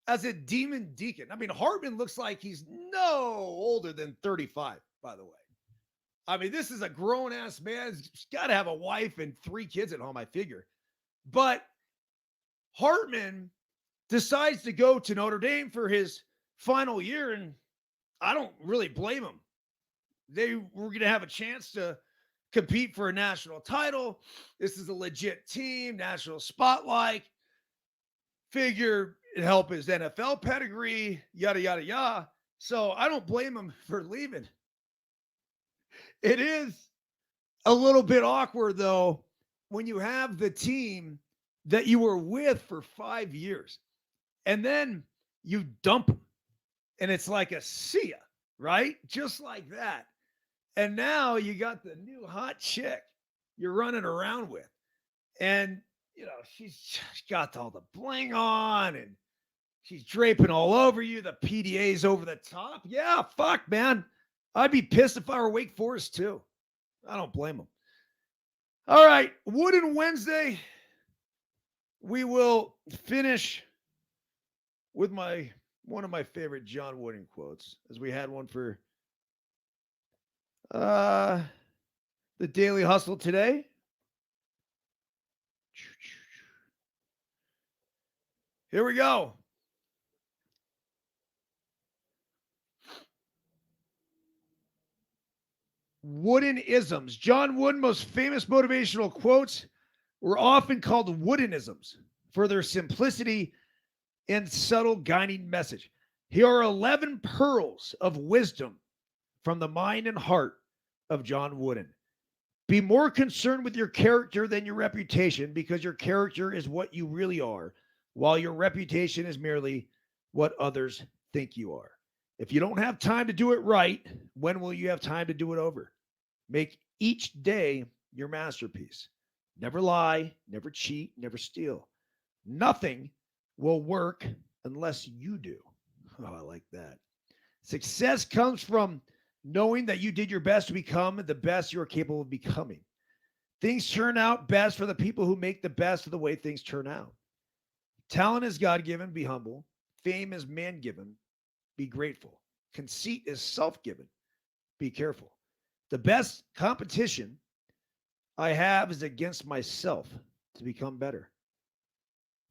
as a Demon Deacon. I mean, Hartman looks like he's no older than 35, by the way. I mean, this is a grown-ass man. He's got to have a wife and 3 kids at home, I figure. But Hartman decides to go to Notre Dame for his final year, and I don't really blame him. They were going to have a chance to compete for a national title. This is a legit team, national spotlight. Figure it help his NFL pedigree, yada, yada, yada. So I don't blame him for leaving. It is a little bit awkward, though, when you have the team that you were with for 5 years, and then you dump them, and it's like a see ya, right? Just like that. And now you got the new hot chick you're running around with. And, you know, she's got all the bling on, and she's draping all over you. The PDA's over the top. Yeah, fuck, man. I'd be pissed if I were Wake Forest, too. I don't blame them. All right, Wooden Wednesday. We will finish with one of my favorite John Wooden quotes, as we had one for the Daily Hustle today. Here we go. Wooden isms. John Wooden's most famous motivational quotes were often called Woodenisms for their simplicity and subtle guiding message. Here are 11 pearls of wisdom from the mind and heart of John Wooden. Be more concerned with your character than your reputation, because your character is what you really are, while your reputation is merely what others think you are. If you don't have time to do it right, when will you have time to do it over? Make each day your masterpiece. Never lie, never cheat, never steal. Nothing will work unless you do. Oh, I like that. Success comes from knowing that you did your best to become the best you are capable of becoming. Things turn out best for the people who make the best of the way things turn out. Talent is God-given, be humble. Fame is man-given, be grateful. Conceit is self-given, be careful. The best competition I have is against myself to become better.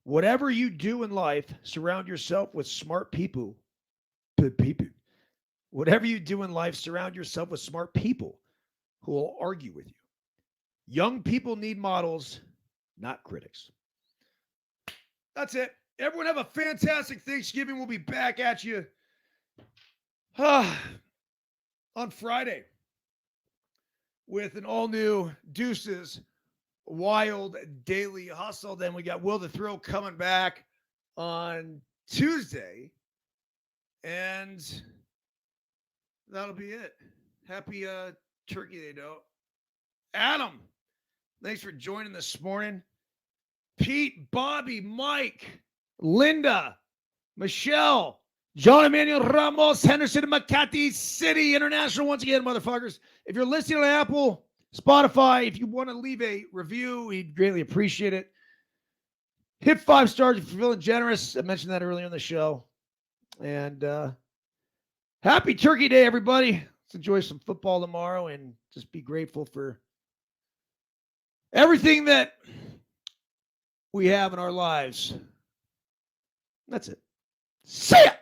Whatever you do in life, surround yourself with smart people. Whatever you do in life, surround yourself with smart people who will argue with you. Young people need models, not critics. That's it. Everyone have a fantastic Thanksgiving. We'll be back at you on Friday with an all-new Deuces Wild Daily Hustle. Then we got Will the Thrill coming back on Tuesday. And that'll be it. Happy Turkey Day, though. Adam, thanks for joining this morning. Pete, Bobby, Mike, Linda, Michelle, John Emmanuel Ramos, Henderson, Makati City International. Once again, motherfuckers, if you're listening on Apple, Spotify, if you want to leave a review, we'd greatly appreciate it. Hit 5 stars if you're feeling generous. I mentioned that earlier in the show. And happy Turkey Day, everybody. Let's enjoy some football tomorrow and just be grateful for everything that we have in our lives. That's it. See ya!